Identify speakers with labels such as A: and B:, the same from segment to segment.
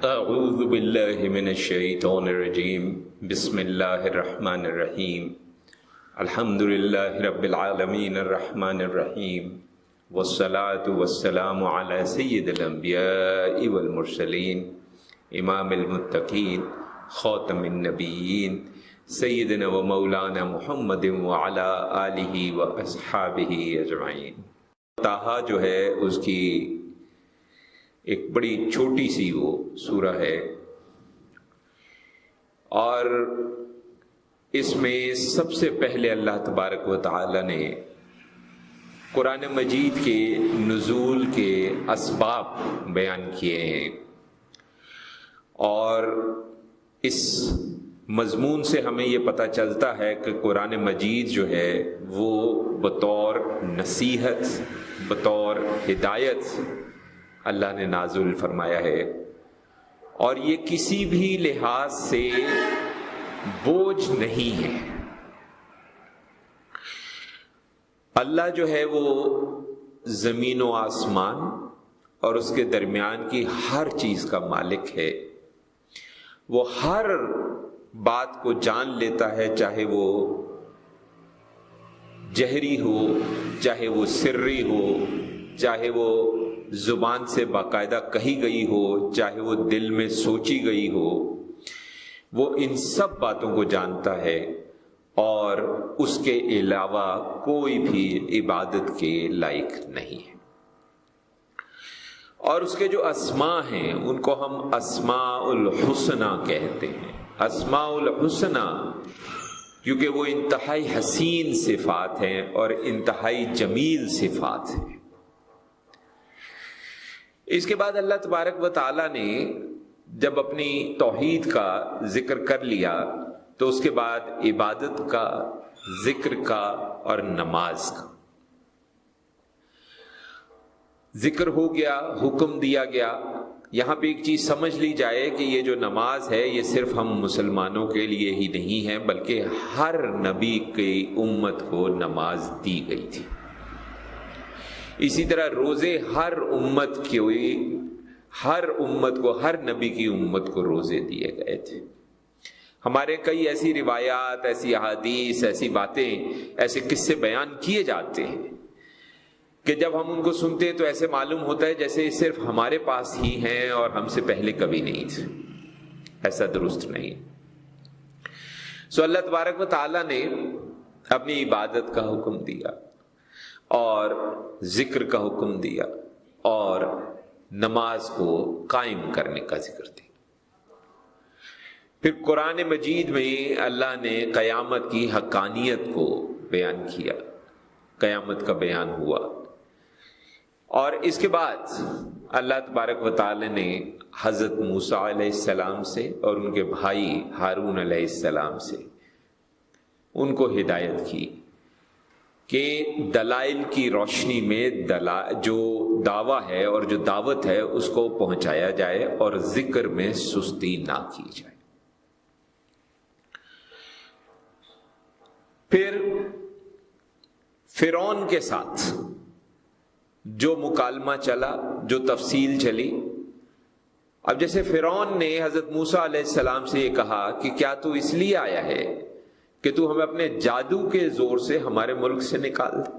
A: اعوذ باللہ من الشیطان الرجیم بسم اللہ الرحمن الرحیم الحمد للہ رب العالمین الرحمن الرحیم والصلاة والسلام علی سید الانبیاء والمرسلین امام المتقین خاتم النبیین سیدنا و مولانا محمد وعلی آلہ و اصحابہ اجمعین۔ طٰہٰ جو ہے اس کی ایک بڑی چھوٹی سی وہ سورہ ہے، اور اس میں سب سے پہلے اللہ تبارک و تعالی نے قرآن مجید کے نزول کے اسباب بیان کیے ہیں، اور اس مضمون سے ہمیں یہ پتہ چلتا ہے کہ قرآن مجید جو ہے وہ بطور نصیحت، بطور ہدایت اللہ نے نازل فرمایا ہے، اور یہ کسی بھی لحاظ سے بوجھ نہیں ہے۔ اللہ جو ہے وہ زمین و آسمان اور اس کے درمیان کی ہر چیز کا مالک ہے، وہ ہر بات کو جان لیتا ہے، چاہے وہ جہری ہو، چاہے وہ سری ہو، چاہے وہ زبان سے باقاعدہ کہی گئی ہو، چاہے وہ دل میں سوچی گئی ہو، وہ ان سب باتوں کو جانتا ہے، اور اس کے علاوہ کوئی بھی عبادت کے لائق نہیں ہے۔ اور اس کے جو اسماء ہیں ان کو ہم اسماء الحسنہ کہتے ہیں۔ اسماء الحسنہ کیونکہ وہ انتہائی حسین صفات ہیں اور انتہائی جمیل صفات ہیں۔ اس کے بعد اللہ تبارک و تعالیٰ نے جب اپنی توحید کا ذکر کر لیا تو اس کے بعد عبادت کا، ذکر کا اور نماز کا ذکر ہو گیا، حکم دیا گیا۔ یہاں پہ ایک چیز سمجھ لی جائے کہ یہ جو نماز ہے یہ صرف ہم مسلمانوں کے لیے ہی نہیں ہے، بلکہ ہر نبی کی امت کو نماز دی گئی تھی۔ اسی طرح روزے ہر امت کو، ہر نبی کی امت کو روزے دیے گئے تھے۔ ہمارے کئی ایسی روایات، ایسی احادیث، ایسی باتیں، ایسے قصے بیان کیے جاتے ہیں کہ جب ہم ان کو سنتے ہیں تو ایسے معلوم ہوتا ہے جیسے یہ صرف ہمارے پاس ہی ہیں اور ہم سے پہلے کبھی نہیں تھے۔ ایسا درست نہیں۔ سو اللہ تبارک و تعالیٰ نے اپنی عبادت کا حکم دیا اور ذکر کا حکم دیا اور نماز کو قائم کرنے کا ذکر دیا۔ پھر قرآن مجید میں اللہ نے قیامت کی حقانیت کو بیان کیا، قیامت کا بیان ہوا، اور اس کے بعد اللہ تبارک و تعالی نے حضرت موسیٰ علیہ السلام سے اور ان کے بھائی ہارون علیہ السلام سے ان کو ہدایت کی کہ دلائل کی روشنی میں جو دعویٰ ہے اور جو دعوت ہے اس کو پہنچایا جائے اور ذکر میں سستی نہ کی جائے۔ پھر فرعون کے ساتھ جو مکالمہ چلا، جو تفصیل چلی، اب جیسے فرعون نے حضرت موسیٰ علیہ السلام سے یہ کہا کہ کیا تو اس لیے آیا ہے کہ تو ہمیں اپنے جادو کے زور سے ہمارے ملک سے نکال دے؟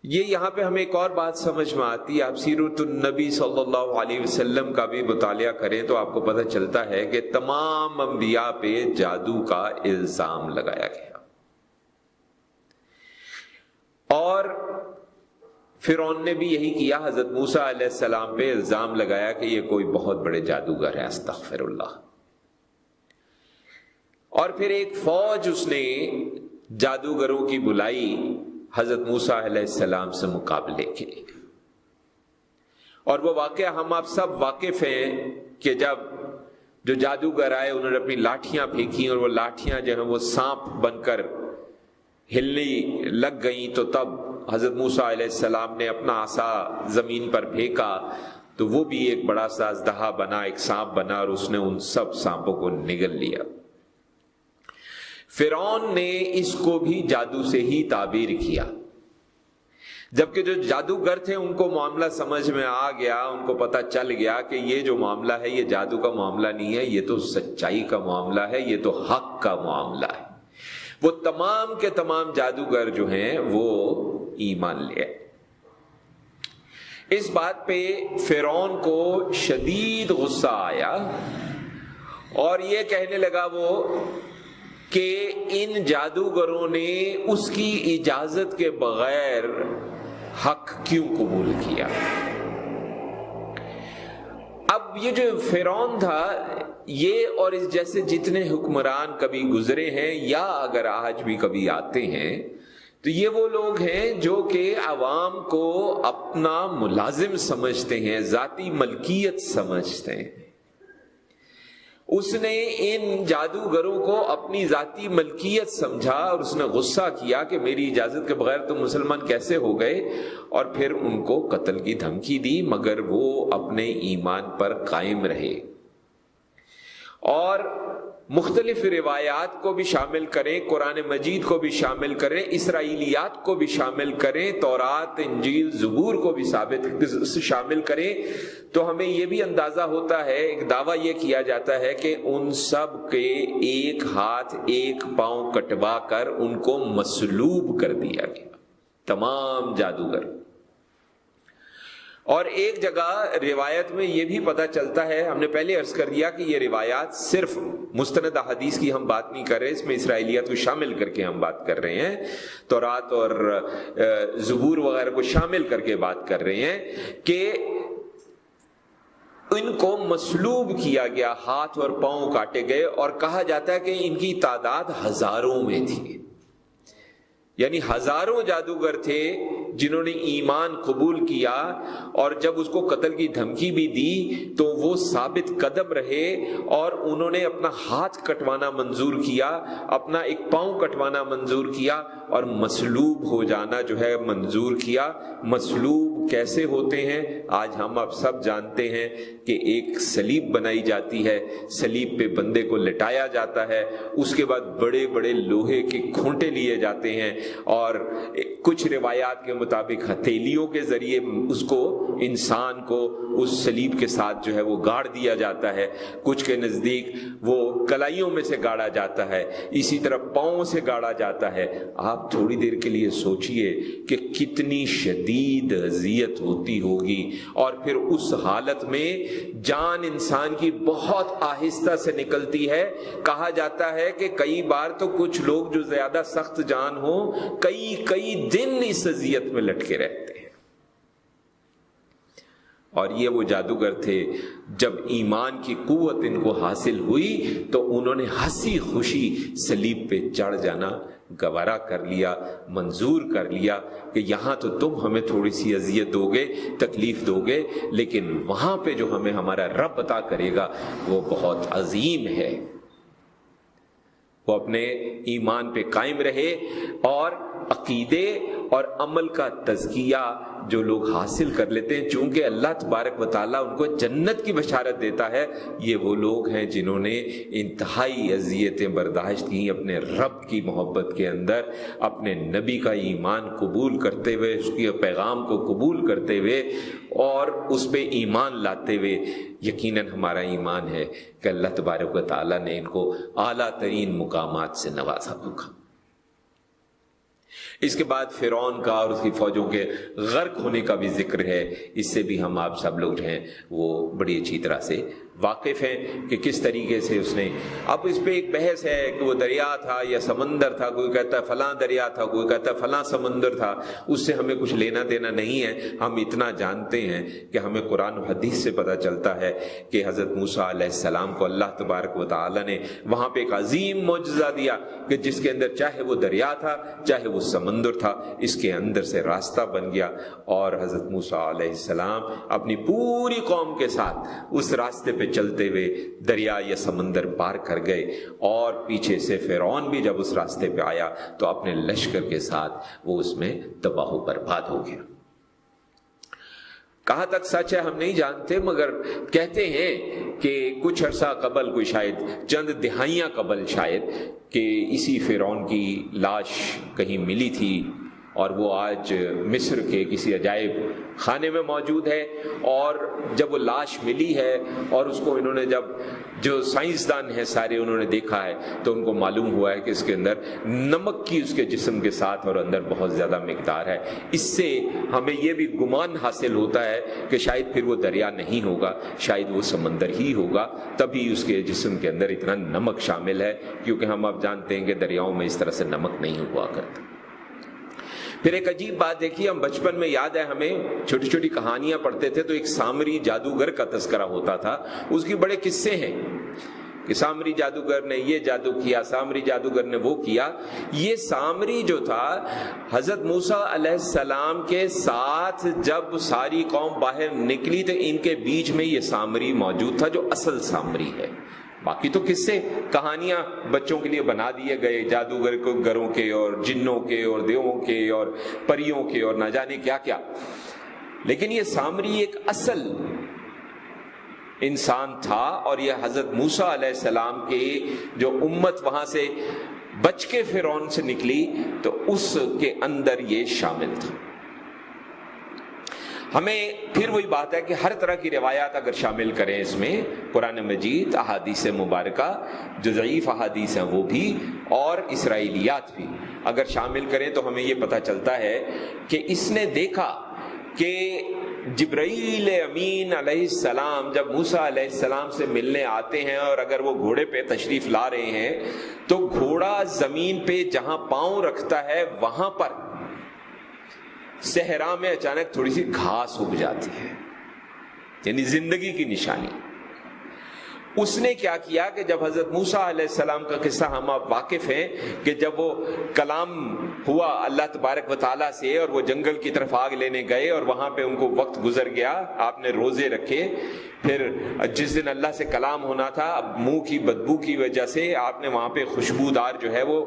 A: یہ یہاں پہ ہمیں ایک اور بات سمجھ میں آتی ہے۔ آپ سیرت النبی صلی اللہ علیہ وسلم کا بھی مطالعہ کریں تو آپ کو پتہ چلتا ہے کہ تمام انبیاء پہ جادو کا الزام لگایا گیا، اور فرعون نے بھی یہی کیا، حضرت موسیٰ علیہ السلام پہ الزام لگایا کہ یہ کوئی بہت بڑے جادوگر ہیں، استغفر اللہ۔ اور پھر ایک فوج اس نے جادوگروں کی بلائی حضرت موسیٰ علیہ السلام سے مقابلے کے لیے، اور وہ واقعہ ہم آپ سب واقف ہیں کہ جب جو جادوگر آئے انہوں نے اپنی لاٹھیاں پھینکی، اور وہ لاٹھیاں جو ہیں وہ سانپ بن کر ہلنے لگ گئیں، تو تب حضرت موسیٰ علیہ السلام نے اپنا عصا زمین پر پھینکا تو وہ بھی ایک بڑا سا اژدہا بنا، ایک سانپ بنا، اور اس نے ان سب سانپوں کو نگل لیا۔ فرعون نے اس کو بھی جادو سے ہی تعبیر کیا۔ جبکہ جو جادوگر تھے ان کو معاملہ سمجھ میں آ گیا، ان کو پتہ چل گیا کہ یہ جو معاملہ ہے یہ جادو کا معاملہ نہیں ہے، یہ تو سچائی کا معاملہ ہے، یہ تو حق کا معاملہ ہے۔ وہ تمام کے تمام جادوگر جو ہیں وہ ایمان لے آئے۔ اس بات پہ فرعون کو شدید غصہ آیا اور یہ کہنے لگا وہ کہ ان جادوگروں نے اس کی اجازت کے بغیر حق کیوں قبول کیا۔ اب یہ جو فرعون تھا، یہ اور اس جیسے جتنے حکمران کبھی گزرے ہیں یا اگر آج بھی کبھی آتے ہیں، تو یہ وہ لوگ ہیں جو کہ عوام کو اپنا ملازم سمجھتے ہیں، ذاتی ملکیت سمجھتے ہیں۔ اس نے ان جادوگروں کو اپنی ذاتی ملکیت سمجھا اور اس نے غصہ کیا کہ میری اجازت کے بغیر تم مسلمان کیسے ہو گئے، اور پھر ان کو قتل کی دھمکی دی، مگر وہ اپنے ایمان پر قائم رہے۔ اور مختلف روایات کو بھی شامل کریں، قرآن مجید کو بھی شامل کریں، اسرائیلیات کو بھی شامل کریں، تورات، انجیل، زبور کو بھی شامل کریں، تو ہمیں یہ بھی اندازہ ہوتا ہے، ایک دعویٰ یہ کیا جاتا ہے کہ ان سب کے ایک ہاتھ ایک پاؤں کٹوا کر ان کو مصلوب کر دیا گیا، تمام جادوگر۔ اور ایک جگہ روایت میں یہ بھی پتہ چلتا ہے، ہم نے پہلے عرض کر دیا کہ یہ روایات صرف مستند احادیث کی ہم بات نہیں کر رہے، اس میں اسرائیلیات کو شامل کر کے ہم بات کر رہے ہیں، تورات اور زبور وغیرہ کو شامل کر کے بات کر رہے ہیں کہ ان کو مصلوب کیا گیا، ہاتھ اور پاؤں کاٹے گئے، اور کہا جاتا ہے کہ ان کی تعداد ہزاروں میں تھی، یعنی ہزاروں جادوگر تھے جنہوں نے ایمان قبول کیا، اور جب اس کو قتل کی دھمکی بھی دی تو وہ ثابت قدم رہے اور انہوں نے اپنا ہاتھ کٹوانا منظور کیا، اپنا ایک پاؤں کٹوانا منظور کیا، اور مصلوب ہو جانا جو ہے منظور کیا۔ مصلوب کیسے ہوتے ہیں آج ہم اب سب جانتے ہیں کہ ایک سلیب بنائی جاتی ہے، سلیب پہ بندے کو لٹایا جاتا ہے، اس کے بعد بڑے بڑے لوہے کے کھونٹے لیے جاتے ہیں، اور کچھ روایات کے مطابق ہتھیلیوں کے ذریعے اس کو، انسان کو اس سلیب کے ساتھ جو ہے وہ گاڑ دیا جاتا ہے، کچھ کے نزدیک وہ کلائیوں میں سے گاڑا جاتا ہے، اسی طرح پاؤں سے گاڑا جاتا ہے۔ آپ تھوڑی دیر کے لیے سوچئے کہ کتنی شدید اذیت ہوتی ہوگی، اور پھر اس حالت میں جان انسان کی بہت آہستہ سے نکلتی ہے۔ کہا جاتا ہے کہ کئی بار تو کچھ لوگ جو زیادہ سخت جان ہو کئی دن اس اذیت میں لٹکے رہتے ہیں۔ اور یہ وہ جادوگر تھے، جب ایمان کی قوت ان کو حاصل ہوئی تو انہوں نے ہنسی خوشی صلیب پہ چڑھ جانا گوارا کر لیا، منظور کر لیا کہ یہاں تو تم ہمیں تھوڑی سی اذیت دو گے، تکلیف دو گے، لیکن وہاں پہ جو ہمیں ہمارا رب عطا کرے گا وہ بہت عظیم ہے۔ وہ اپنے ایمان پہ قائم رہے، اور عقیدے اور عمل کا تزکیہ جو لوگ حاصل کر لیتے ہیں، چونکہ اللہ تبارک و تعالیٰ ان کو جنت کی بشارت دیتا ہے، یہ وہ لوگ ہیں جنہوں نے انتہائی اذیتیں برداشت کی اپنے رب کی محبت کے اندر، اپنے نبی کا ایمان قبول کرتے ہوئے، اس کے پیغام کو قبول کرتے ہوئے اور اس پہ ایمان لاتے ہوئے۔ یقیناً ہمارا ایمان ہے کہ اللہ تبارک و تعالیٰ نے ان کو اعلیٰ ترین مقامات سے نوازا ہوگا۔ اس کے بعد فرعون کا اور اس کی فوجوں کے غرق ہونے کا بھی ذکر ہے، اس سے بھی ہم آپ سب لوگ جو ہیں وہ بڑی اچھی طرح سے واقف ہیں کہ کس طریقے سے اس نے، اب اس پہ ایک بحث ہے کہ وہ دریا تھا یا سمندر تھا، کوئی کہتا ہے فلاں دریا تھا، کوئی کہتا ہے فلاں سمندر تھا، اس سے ہمیں کچھ لینا دینا نہیں ہے۔ ہم اتنا جانتے ہیں کہ ہمیں قرآن و حدیث سے پتہ چلتا ہے کہ حضرت موسیٰ علیہ السلام کو اللہ تبارک و تعالیٰ نے وہاں پہ ایک عظیم معجزہ دیا کہ جس کے اندر چاہے وہ دریا تھا چاہے وہ سمندر تھا، اس کے اندر سے راستہ بن گیا، اور حضرت موسیٰ علیہ السلام اپنی پوری قوم کے ساتھ اس راستے پہ چلتے ہوئے دریا یا سمندر پار کر گئے، اور پیچھے سے فرعون بھی جب اس راستے پہ آیا تو اپنے لشکر کے ساتھ وہ اس میں تباہ و برباد ہو گیا۔ کہاں تک سچ ہے ہم نہیں جانتے، مگر کہتے ہیں کہ کچھ عرصہ قبل، کوئی شاید چند دہائیاں قبل شاید، کہ اسی فرعون کی لاش کہیں ملی تھی اور وہ آج مصر کے کسی عجائب خانے میں موجود ہے. اور جب وہ لاش ملی ہے اور اس کو انہوں نے جب جو سائنسدان ہیں سارے انہوں نے دیکھا ہے تو ان کو معلوم ہوا ہے کہ اس کے اندر نمک کی اس کے جسم کے ساتھ اور اندر بہت زیادہ مقدار ہے. اس سے ہمیں یہ بھی گمان حاصل ہوتا ہے کہ شاید پھر وہ دریا نہیں ہوگا, شاید وہ سمندر ہی ہوگا, تبھی اس کے جسم کے اندر اتنا نمک شامل ہے, کیونکہ ہم اب جانتے ہیں کہ دریاؤں میں اس طرح سے نمک نہیں ہوا کرتا. پھر ایک عجیب بات دیکھیے, ہم بچپن میں یاد ہے ہمیں چھوٹی چھوٹی کہانیاں پڑھتے تھے تو ایک سامری جادوگر کا تذکرہ ہوتا تھا, اس کی بڑے قصے ہیں کہ سامری جادوگر نے یہ جادو کیا, سامری جادوگر نے وہ کیا. یہ سامری جو تھا حضرت موسیٰ علیہ السلام کے ساتھ جب ساری قوم باہر نکلی تو ان کے بیچ میں یہ سامری موجود تھا جو اصل سامری ہے. باقی تو قصے کہانیاں بچوں کے لیے بنا دیے گئے, جادوگر کو گھروں کے اور جنوں کے اور دیووں کے اور پریوں کے اور نہ جانے کیا کیا. لیکن یہ سامری ایک اصل انسان تھا, اور یہ حضرت موسیٰ علیہ السلام کے جو امت وہاں سے بچ کے فرعون سے نکلی تو اس کے اندر یہ شامل تھا. ہمیں پھر وہی بات ہے کہ ہر طرح کی روایات اگر شامل کریں اس میں, قرآن مجید, احادیث مبارکہ, جو ضعیف احادیث ہیں وہ بھی, اور اسرائیلیات بھی اگر شامل کریں تو ہمیں یہ پتہ چلتا ہے کہ اس نے دیکھا کہ جبرائیل امین علیہ السلام جب موسیٰ علیہ السلام سے ملنے آتے ہیں اور اگر وہ گھوڑے پہ تشریف لا رہے ہیں تو گھوڑا زمین پہ جہاں پاؤں رکھتا ہے وہاں پر صحرا میں اچانک تھوڑی سی گھاس اگ جاتی ہے, یعنی زندگی کی نشانی. اس نے کیا کیا کہ جب حضرت موسیٰ علیہ السلام کا قصہ ہم آپ واقف ہیں کہ جب وہ کلام ہوا اللہ تبارک و تعالیٰ سے اور وہ جنگل کی طرف آگ لینے گئے اور وہاں پہ ان کو وقت گزر گیا, آپ نے روزے رکھے, پھر جس دن اللہ سے کلام ہونا تھا اب منہ کی بدبو کی وجہ سے آپ نے وہاں پہ خوشبودار جو ہے وہ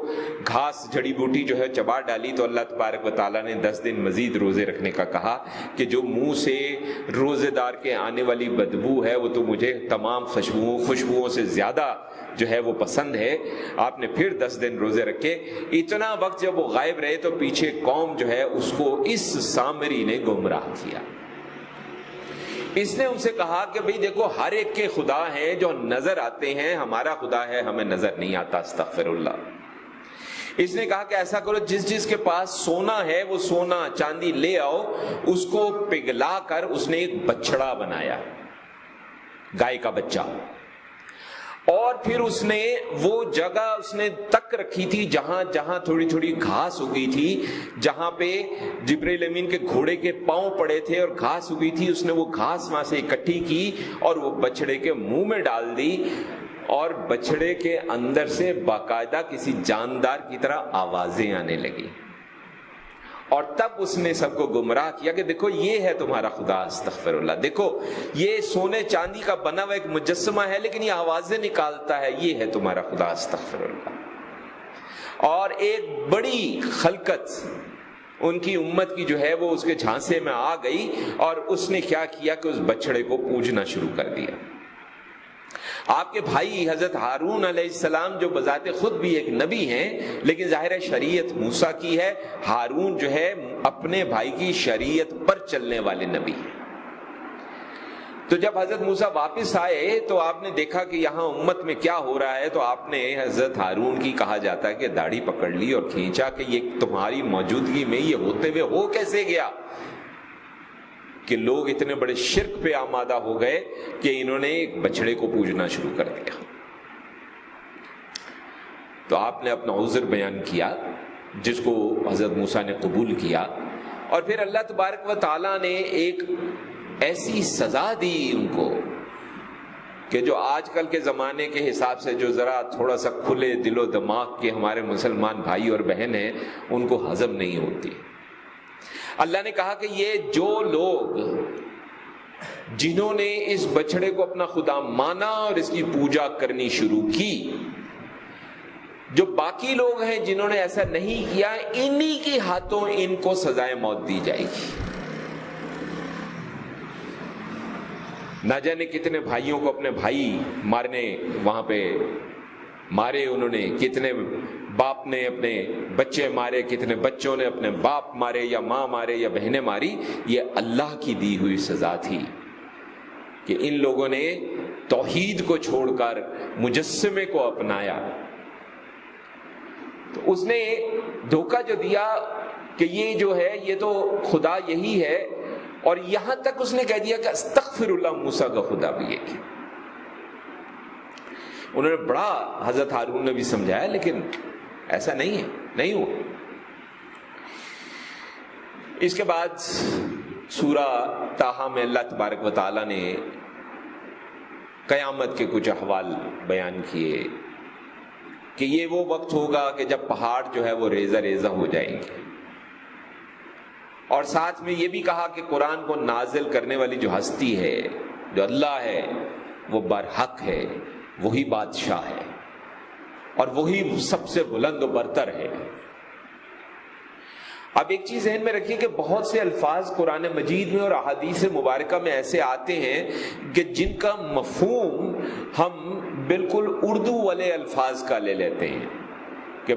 A: گھاس جڑی بوٹی جو ہے چبا ڈالی, تو اللہ تبارک و تعالیٰ نے 10 دن مزید روزے رکھنے کا کہا کہ جو منہ سے روزے دار کے آنے والی بدبو ہے وہ تو مجھے تمام خوشبوؤں سے زیادہ جو ہے وہ پسند ہے. آپ نے پھر 10 دن روزے رکھے. اتنا وقت جب وہ غائب رہے تو پیچھے قوم جو ہے اس کو اس سامری نے گمراہ کیا. اس نے ان سے کہا کہ بھئی دیکھو ہر ایک کے خدا ہیں جو نظر آتے ہیں, ہمارا خدا ہے ہمیں نظر نہیں آتا, استغفر اللہ. اس نے کہا کہ ایسا کرو جس کے پاس سونا ہے وہ سونا چاندی لے آؤ, اس کو پگھلا کر اس نے ایک بچڑا بنایا, گائے کا بچہ, اور پھر اس نے وہ جگہ اس نے تک رکھی تھی جہاں جہاں تھوڑی تھوڑی گھاس اگی تھی, جہاں پہ جبرائیل امین کے گھوڑے کے پاؤں پڑے تھے اور گھاس اگی تھی, اس نے وہ گھاس وہاں سے اکٹھی کی اور وہ بچڑے کے منہ میں ڈال دی, اور بچڑے کے اندر سے باقاعدہ کسی جاندار کی طرح آوازیں آنے لگی, اور تب اس نے سب کو گمراہ کیا کہ دیکھو یہ ہے تمہارا خدا, استغفر اللہ, دیکھو یہ سونے چاندی کا بنا ہوا ایک مجسمہ ہے لیکن یہ آوازیں نکالتا ہے, یہ ہے تمہارا خدا, استغفر اللہ. اور ایک بڑی خلقت ان کی امت کی جو ہے وہ اس کے جھانسے میں آ گئی, اور اس نے کیا کیا کہ اس بچڑے کو پوجنا شروع کر دیا. آپ کے بھائی حضرت ہارون علیہ السلام جو بذات خود بھی ایک نبی ہیں لیکن ظاہر ہے شریعت موسیٰ کی ہے, ہارون جو ہے اپنے بھائی کی شریعت پر چلنے والے نبی ہیں. تو جب حضرت موسیٰ واپس آئے تو آپ نے دیکھا کہ یہاں امت میں کیا ہو رہا ہے, تو آپ نے حضرت ہارون کی کہا جاتا ہے کہ داڑھی پکڑ لی اور کھینچا کہ یہ تمہاری موجودگی میں یہ ہوتے ہوئے ہو کیسے گیا کہ لوگ اتنے بڑے شرک پہ آمادہ ہو گئے کہ انہوں نے ایک بچڑے کو پوجنا شروع کر دیا. تو آپ نے اپنا عذر بیان کیا جس کو حضرت موسیٰ نے قبول کیا, اور پھر اللہ تبارک و تعالیٰ نے ایک ایسی سزا دی ان کو کہ جو آج کل کے زمانے کے حساب سے جو ذرا تھوڑا سا کھلے دل و دماغ کے ہمارے مسلمان بھائی اور بہن ہیں ان کو ہضم نہیں ہوتی. اللہ نے کہا کہ یہ جو لوگ جنہوں نے اس بچڑے کو اپنا خدا مانا اور اس کی پوجا کرنی شروع کی, جو باقی لوگ ہیں جنہوں نے ایسا نہیں کیا, انہی کے ہاتھوں ان کو سزائے موت دی جائے گی. نہ جانے کتنے بھائیوں کو اپنے بھائی مارنے وہاں پہ مارے انہوں نے, کتنے باپ نے اپنے بچے مارے، کتنے بچوں نے اپنے باپ مارے یا ماں مارے یا بہنیں ماری، یہ اللہ کی دی ہوئی سزا تھی کہ ان لوگوں نے توحید کو چھوڑ کر مجسمے کو اپنایا۔ تو اس نے دھوکہ جو دیا کہ یہ جو ہے یہ تو خدا یہی ہے، اور یہاں تک اس نے کہہ دیا کہ استغفر اللہ، موسیٰ کا خدا بھی ایک ہے۔ انہوں نے بڑا حضرت ہارون نے بھی سمجھایا، لیکن ایسا نہیں ہے، نہیں ہوا۔ اس کے بعد سورہ طٰہٰ میں اللہ تبارک و تعالیٰ نے قیامت کے کچھ احوال بیان کیے کہ یہ وہ وقت ہوگا کہ جب پہاڑ جو ہے وہ ریزہ ریزہ ہو جائیں گے، اور ساتھ میں یہ بھی کہا کہ قرآن کو نازل کرنے والی جو ہستی ہے، جو اللہ ہے، وہ برحق ہے، وہی بادشاہ ہے، اور وہی سب سے بلند و برتر ہے۔ اب ایک چیز ذہن میں رکھیے کہ بہت سے الفاظ قرآن مجید میں اور احادیث مبارکہ میں ایسے آتے ہیں کہ جن کا مفہوم ہم بالکل اردو والے الفاظ کا لے لیتے ہیں کہ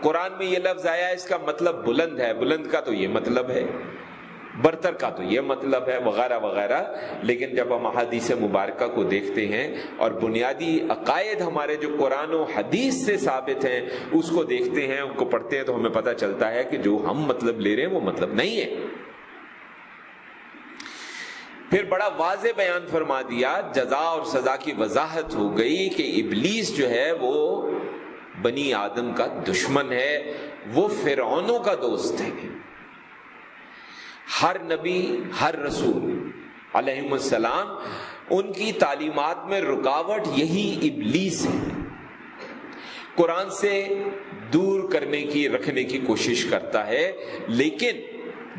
A: قرآن میں یہ لفظ آیا ہے، اس کا مطلب بلند ہے، بلند کا تو یہ مطلب ہے، برتر کا تو یہ مطلب ہے، وغیرہ وغیرہ۔ لیکن جب ہم احادیث مبارکہ کو دیکھتے ہیں اور بنیادی عقائد ہمارے جو قرآن و حدیث سے ثابت ہیں اس کو دیکھتے ہیں، ان کو پڑھتے ہیں، تو ہمیں پتہ چلتا ہے کہ جو ہم مطلب لے رہے ہیں وہ مطلب نہیں ہے۔ پھر بڑا واضح بیان فرما دیا، جزا اور سزا کی وضاحت ہو گئی کہ ابلیس جو ہے وہ بنی آدم کا دشمن ہے، وہ فرعونوں کا دوست ہے۔ ہر نبی، ہر رسول علیہ السلام، ان کی تعلیمات میں رکاوٹ یہی ابلیس ہے، قرآن سے دور کرنے کی، رکھنے کی کوشش کرتا ہے۔ لیکن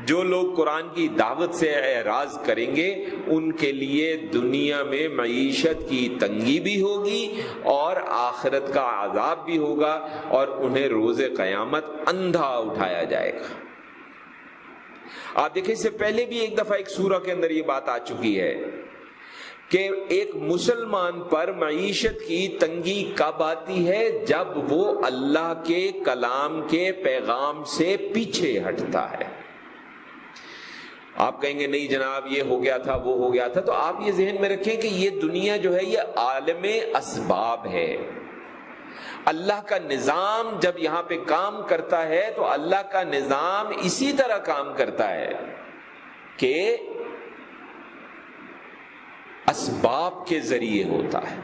A: جو لوگ قرآن کی دعوت سے اعراض کریں گے ان کے لیے دنیا میں معیشت کی تنگی بھی ہوگی اور آخرت کا عذاب بھی ہوگا، اور انہیں روز قیامت اندھا اٹھایا جائے گا۔ آپ دیکھیں، اس سے پہلے بھی ایک دفعہ ایک سورہ کے اندر یہ بات آ چکی ہے کہ ایک مسلمان پر معیشت کی تنگی کب آتی ہے؟ جب وہ اللہ کے کلام کے پیغام سے پیچھے ہٹتا ہے۔ آپ کہیں گے نہیں جناب یہ ہو گیا تھا، وہ ہو گیا تھا، تو آپ یہ ذہن میں رکھیں کہ یہ دنیا جو ہے یہ عالم اسباب ہے۔ اللہ کا نظام جب یہاں پہ کام کرتا ہے تو اللہ کا نظام اسی طرح کام کرتا ہے کہ اسباب کے ذریعے ہوتا ہے۔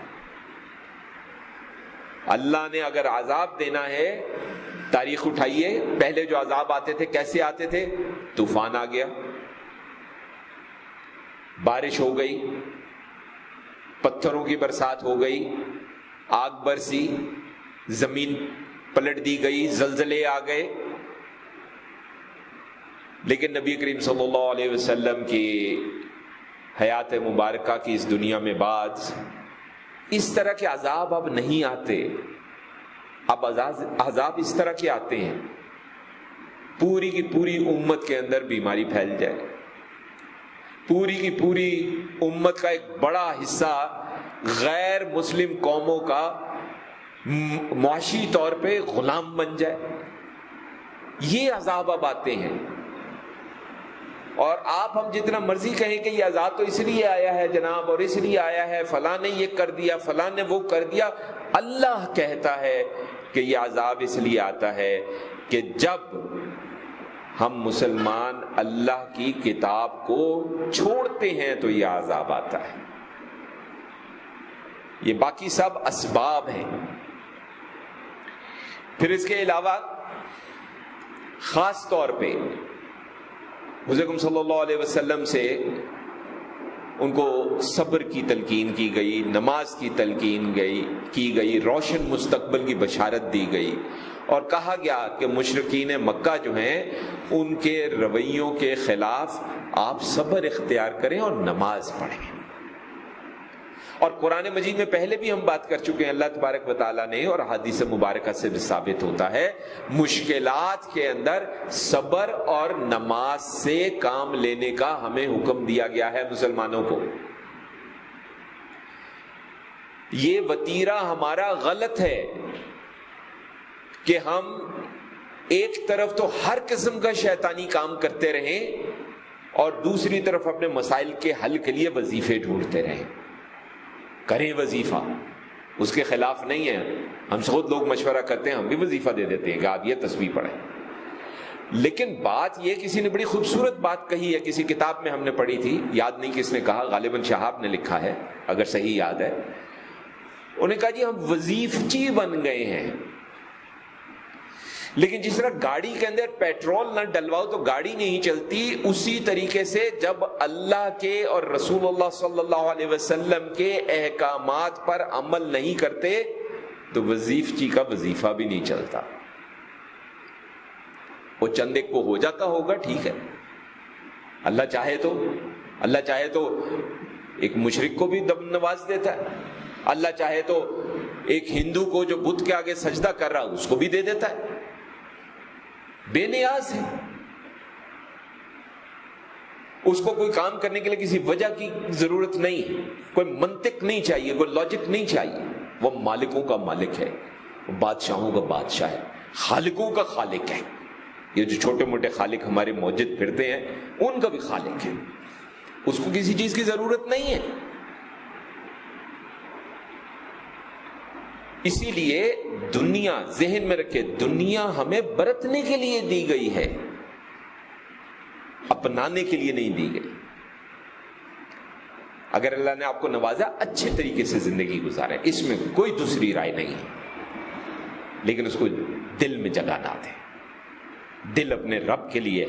A: اللہ نے اگر عذاب دینا ہے، تاریخ اٹھائیے، پہلے جو عذاب آتے تھے کیسے آتے تھے؟ طوفان آ گیا، بارش ہو گئی، پتھروں کی برسات ہو گئی، آگ برسی، زمین پلٹ دی گئی، زلزلے آ گئے۔ لیکن نبی کریم صلی اللہ علیہ وسلم کی حیات مبارکہ کی اس دنیا میں بعد اس طرح کے عذاب اب نہیں آتے۔ اب عذاب اس طرح کے آتے ہیں، پوری کی پوری امت کے اندر بیماری پھیل جائے، پوری کی پوری امت کا ایک بڑا حصہ غیر مسلم قوموں کا معاشی طور پہ غلام بن جائے، یہ عذاب اب آتے ہیں۔ اور آپ ہم جتنا مرضی کہیں کہ یہ عذاب تو اس لیے آیا ہے جناب، اور اس لیے آیا ہے، فلاں نے یہ کر دیا، فلاں نے وہ کر دیا، اللہ کہتا ہے کہ یہ عذاب اس لیے آتا ہے کہ جب ہم مسلمان اللہ کی کتاب کو چھوڑتے ہیں تو یہ عذاب آتا ہے۔ یہ باقی سب اسباب ہیں۔ پھر اس کے علاوہ خاص طور پہ حضور صلی اللہ علیہ وسلم سے ان کو صبر کی تلقین کی گئی، نماز کی تلقین کی گئی، روشن مستقبل کی بشارت دی گئی، اور کہا گیا کہ مشرکین مکہ جو ہیں ان کے رویوں کے خلاف آپ صبر اختیار کریں اور نماز پڑھیں۔ اور قرآن مجید میں پہلے بھی ہم بات کر چکے ہیں، اللہ تبارک و تعالیٰ نے، اور حدیث مبارکہ سے بھی ثابت ہوتا ہے، مشکلات کے اندر صبر اور نماز سے کام لینے کا ہمیں حکم دیا گیا ہے مسلمانوں کو۔ یہ وتیرہ ہمارا غلط ہے کہ ہم ایک طرف تو ہر قسم کا شیطانی کام کرتے رہیں اور دوسری طرف اپنے مسائل کے حل کے لیے وظیفے ڈھونڈتے رہیں. کریں وظیفہ، اس کے خلاف نہیں ہے. ہم سے خود لوگ مشورہ کرتے ہیں، ہم بھی وظیفہ دے دیتے ہیں کہ آپ یہ تسبیح پڑھیں. لیکن بات یہ، کسی نے بڑی خوبصورت بات کہی ہے، کسی کتاب میں ہم نے پڑھی تھی، یاد نہیں کس نے کہا، غالباً شہاب نے لکھا ہے اگر صحیح یاد ہے. انہوں نے کہا جی ہم وظیفچی بن گئے ہیں، لیکن جس طرح گاڑی کے اندر پیٹرول نہ ڈلواؤ تو گاڑی نہیں چلتی، اسی طریقے سے جب اللہ کے اور رسول اللہ صلی اللہ علیہ وسلم کے احکامات پر عمل نہیں کرتے تو وظیفچی کا وظیفہ بھی نہیں چلتا. وہ چند ایک کو ہو جاتا ہوگا، ٹھیک ہے، اللہ چاہے تو ایک مشرک کو بھی نواز دیتا ہے، اللہ چاہے تو ایک ہندو کو جو بت کے آگے سجدہ کر رہا اس کو بھی دے دیتا ہے. بے نیاز ہے، اس کو کوئی کام کرنے کے لیے کسی وجہ کی ضرورت نہیں، کوئی منطق نہیں چاہیے، کوئی لاجک نہیں چاہیے. وہ مالکوں کا مالک ہے، وہ بادشاہوں کا بادشاہ ہے، خالقوں کا خالق ہے. یہ جو چھوٹے موٹے خالق ہمارے موجود پھرتے ہیں ان کا بھی خالق ہے، اس کو کسی چیز کی ضرورت نہیں ہے. اسی لیے دنیا ذہن میں رکھے، دنیا ہمیں برتنے کے لیے دی گئی ہے، اپنانے کے لیے نہیں دی گئی. اگر اللہ نے آپ کو نوازا اچھے طریقے سے زندگی گزارے، اس میں کوئی دوسری رائے نہیں ہے، لیکن اس کو دل میں جگہ نہ دے. دل اپنے رب کے لیے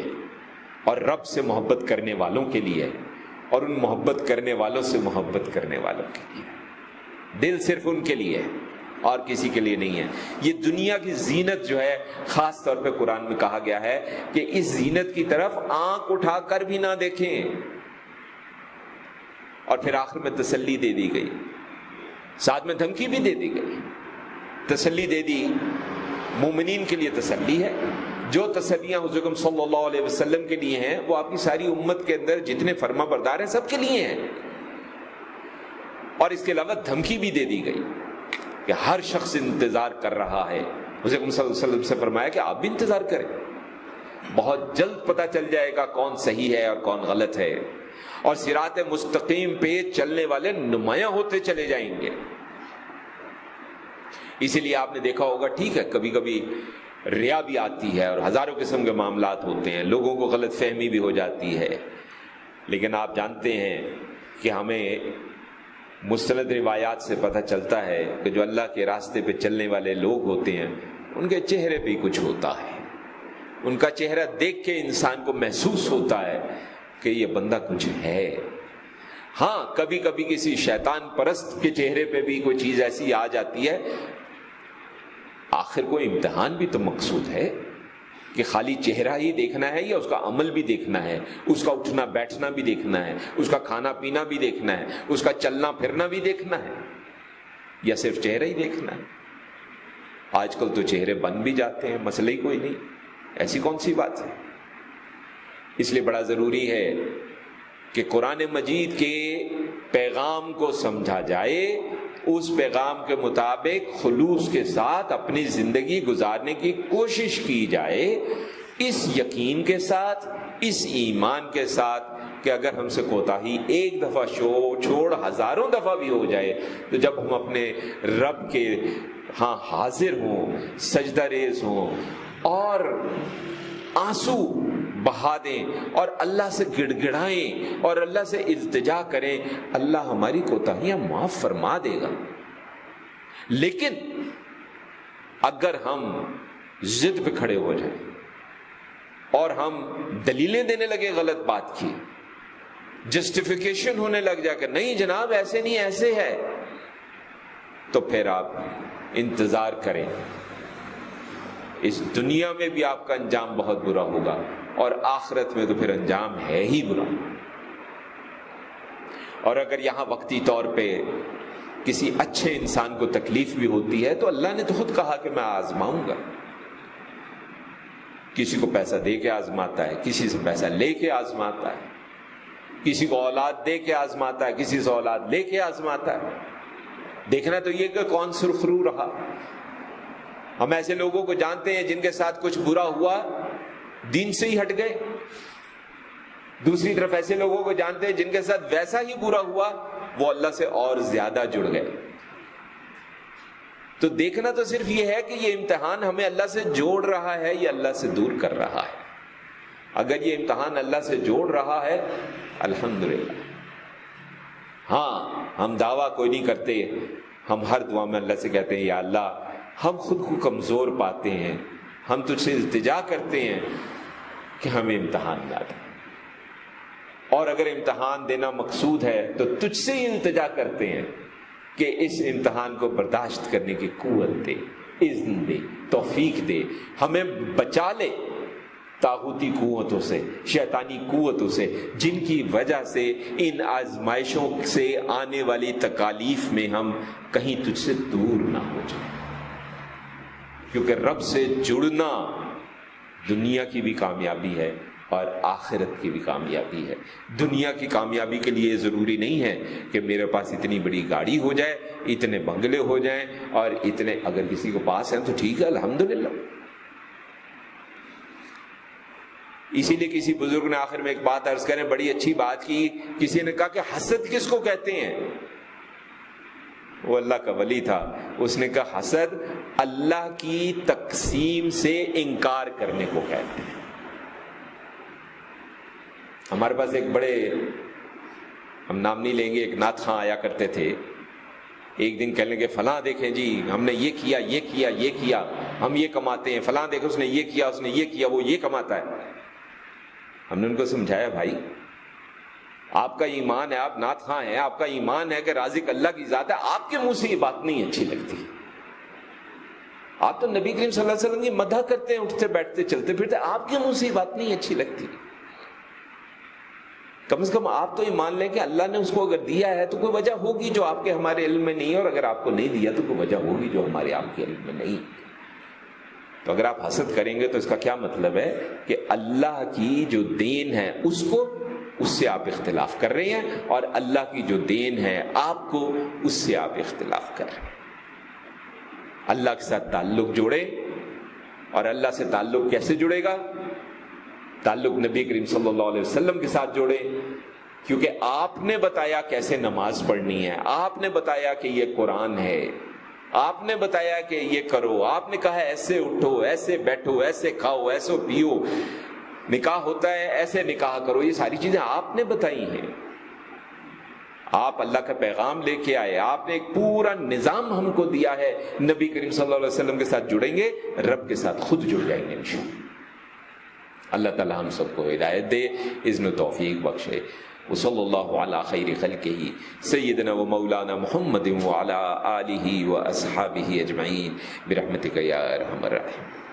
A: اور رب سے محبت کرنے والوں کے لیے اور ان محبت کرنے والوں سے محبت کرنے والوں کے لیے. دل صرف ان کے لیے اور کسی کے لیے نہیں ہے. یہ دنیا کی زینت جو ہے خاص طور پہ قرآن میں کہا گیا ہے کہ اس زینت کی طرف آنکھ اٹھا کر بھی نہ دیکھیں. اور پھر آخر میں تسلی دے دی گئی، ساتھ میں دھمکی بھی دے دی گئی. تسلی دے دی، مومنین کے لیے تسلی ہے. جو تسلیاں حضور اکرم صلی اللہ علیہ وسلم کے لیے ہیں وہ آپ کی ساری امت کے اندر جتنے فرما بردار ہیں سب کے لیے ہیں. اور اس کے علاوہ دھمکی بھی دے دی گئی کہ ہر شخص انتظار کر رہا ہے. حضور اکرم صلی اللہ علیہ وسلم سے فرمایا کہ آپ بھی انتظار کریں، بہت جلد پتہ چل جائے گا کون صحیح ہے اور کون غلط ہے، اور صراط مستقیم پہ چلنے والے نمایاں ہوتے چلے جائیں گے. اسی لیے آپ نے دیکھا ہوگا، ٹھیک ہے، کبھی کبھی ریا بھی آتی ہے اور ہزاروں قسم کے معاملات ہوتے ہیں، لوگوں کو غلط فہمی بھی ہو جاتی ہے، لیکن آپ جانتے ہیں کہ ہمیں مستند روایات سے پتہ چلتا ہے کہ جو اللہ کے راستے پہ چلنے والے لوگ ہوتے ہیں ان کے چہرے پہ کچھ ہوتا ہے. ان کا چہرہ دیکھ کے انسان کو محسوس ہوتا ہے کہ یہ بندہ کچھ ہے. ہاں کبھی کبھی کسی شیطان پرست کے چہرے پہ بھی کوئی چیز ایسی آ جاتی ہے. آخر کوئی امتحان بھی تو مقصود ہے کہ خالی چہرہ ہی دیکھنا ہے یا اس کا عمل بھی دیکھنا ہے، اس کا اٹھنا بیٹھنا بھی دیکھنا ہے، اس کا کھانا پینا بھی دیکھنا ہے، اس کا چلنا پھرنا بھی دیکھنا ہے، یا صرف چہرہ ہی دیکھنا ہے؟ آج کل تو چہرے بن بھی جاتے ہیں، مسئلہ ہی کوئی نہیں، ایسی کون سی بات ہے. اس لیے بڑا ضروری ہے کہ قرآن مجید کے پیغام کو سمجھا جائے، اس پیغام کے مطابق خلوص کے ساتھ اپنی زندگی گزارنے کی کوشش کی جائے، اس یقین کے ساتھ، اس ایمان کے ساتھ کہ اگر ہم سے کوتاہی ایک دفعہ چھوڑ ہزاروں دفعہ بھی ہو جائے تو جب ہم اپنے رب کے ہاں حاضر ہوں، سجدہ ریز ہوں اور آنسو بہا دیں اور اللہ سے گڑ گڑائیں اور اللہ سے التجا کریں، اللہ ہماری کوتاہیاں معاف فرما دے گا. لیکن اگر ہم ضد پہ کھڑے ہو جائیں اور ہم دلیلیں دینے لگے غلط بات کی، جسٹیفیکیشن ہونے لگ جائے کہ نہیں جناب ایسے نہیں ایسے ہے، تو پھر آپ انتظار کریں. اس دنیا میں بھی آپ کا انجام بہت برا ہوگا اور آخرت میں تو پھر انجام ہے ہی برا. اور اگر یہاں وقتی طور پہ کسی اچھے انسان کو تکلیف بھی ہوتی ہے تو اللہ نے تو خود کہا کہ میں آزماؤں گا. کسی کو پیسہ دے کے آزماتا ہے، کسی سے پیسہ لے کے آزماتا ہے، کسی کو اولاد دے کے آزماتا ہے، کسی سے اولاد لے کے آزماتا ہے. دیکھنا تو یہ کہ کون سرخرو رہا. ہم ایسے لوگوں کو جانتے ہیں جن کے ساتھ کچھ برا ہوا دین سے ہی ہٹ گئے، دوسری طرف ایسے لوگوں کو جانتے ہیں جن کے ساتھ ویسا ہی برا ہوا وہ اللہ سے اور زیادہ جڑ گئے۔ تو دیکھنا تو صرف یہ ہے کہ یہ امتحان ہمیں اللہ سے جوڑ رہا ہے یا اللہ سے دور کر رہا ہے۔ اگر یہ امتحان اللہ سے جوڑ رہا ہے الحمدللہ۔ ہاں، ہم دعویٰ کوئی نہیں کرتے، ہم ہر دعا میں اللہ سے کہتے ہیں یا اللہ ہم خود کو کمزور پاتے ہیں، ہم تجھ سے التجا کرتے ہیں کہ ہمیں امتحان نہ دے، اور اگر امتحان دینا مقصود ہے تو تجھ سے ہی التجا کرتے ہیں کہ اس امتحان کو برداشت کرنے کی قوت دے، اذن دے، توفیق دے، ہمیں بچا لے طاغوتی قوتوں سے، شیطانی قوتوں سے، جن کی وجہ سے ان آزمائشوں سے آنے والی تکالیف میں ہم کہیں تجھ سے دور نہ ہو جائیں۔ کیونکہ رب سے جڑنا دنیا کی بھی کامیابی ہے اور آخرت کی بھی کامیابی ہے۔ دنیا کی کامیابی کے لیے ضروری نہیں ہے کہ میرے پاس اتنی بڑی گاڑی ہو جائے، اتنے بنگلے ہو جائیں، اور اتنے اگر کسی کو پاس ہیں تو ٹھیک ہے الحمدللہ۔ اسی لیے کسی بزرگ نے آخر میں ایک بات عرض کریں، بڑی اچھی بات کی، کسی نے کہا کہ حسد کس کو کہتے ہیں؟ وہ اللہ کا ولی تھا، اس نے کہا حسد اللہ کی تقسیم سے انکار کرنے کو کہتے ہیں۔ ہمارے پاس ایک بڑے، ہم نام نہیں لیں گے، ایک نعت خواں آیا کرتے تھے۔ ایک دن کہنے لگے فلاں دیکھیں جی ہم نے یہ کیا یہ کیا یہ کیا، ہم یہ کماتے ہیں، فلاں دیکھو اس نے یہ کیا اس نے یہ کیا، وہ یہ کماتا ہے۔ ہم نے ان کو سمجھایا بھائی آپ کا ایمان ہے، آپ نعت خواں ہیں، آپ کا ایمان ہے کہ رازق اللہ کی ذات ہے، آپ کے منہ سے یہ بات نہیں اچھی لگتی۔ آپ تو نبی کریم صلی اللہ علیہ وسلم کی مدح کرتے ہیں، اٹھتے بیٹھتے چلتے پھرتے، آپ کے منہ سے یہ بات نہیں اچھی لگتی۔ کم از کم آپ تو یہ مان لیں کہ اللہ نے اس کو اگر دیا ہے تو کوئی وجہ ہوگی جو آپ کے ہمارے علم میں نہیں ہے، اور اگر آپ کو نہیں دیا تو کوئی وجہ ہوگی جو ہمارے آپ کے علم میں نہیں۔ تو اگر آپ حسد کریں گے تو اس کا کیا مطلب ہے کہ اللہ کی جو دین ہے اس سے آپ اختلاف کر رہے ہیں، اور اللہ کی جو دین ہے آپ کو اس سے آپ اختلاف کر رہے ہیں۔ اللہ کے ساتھ تعلق جوڑے، اور اللہ سے تعلق کیسے جڑے گا؟ تعلق نبی کریم صلی اللہ علیہ وسلم کے ساتھ جوڑے، کیونکہ آپ نے بتایا کیسے نماز پڑھنی ہے، آپ نے بتایا کہ یہ قرآن ہے، آپ نے بتایا کہ یہ کرو، آپ نے کہا ایسے اٹھو، ایسے بیٹھو، ایسے کھاؤ، ایسے پیو، نکاح ہوتا ہے ایسے نکاح کرو، یہ ساری چیزیں آپ نے بتائی ہیں۔ آپ اللہ کا پیغام لے کے آئے، آپ نے ایک پورا نظام ہم کو دیا ہے، نبی کریم صلی اللہ علیہ وسلم کے ساتھ جڑیں گے، رب کے ساتھ خود جڑ جائیں گے انشاءاللہ۔ اللہ تعالی ہم سب کو ہدایت دے، اذن و توفیق بخشے۔ وصلی اللہ علی خیر خلقہ سیدنا و مولانا محمد وعلی آلہ و اصحابہ اجمعین برحمتک یا ارحم الراحمین۔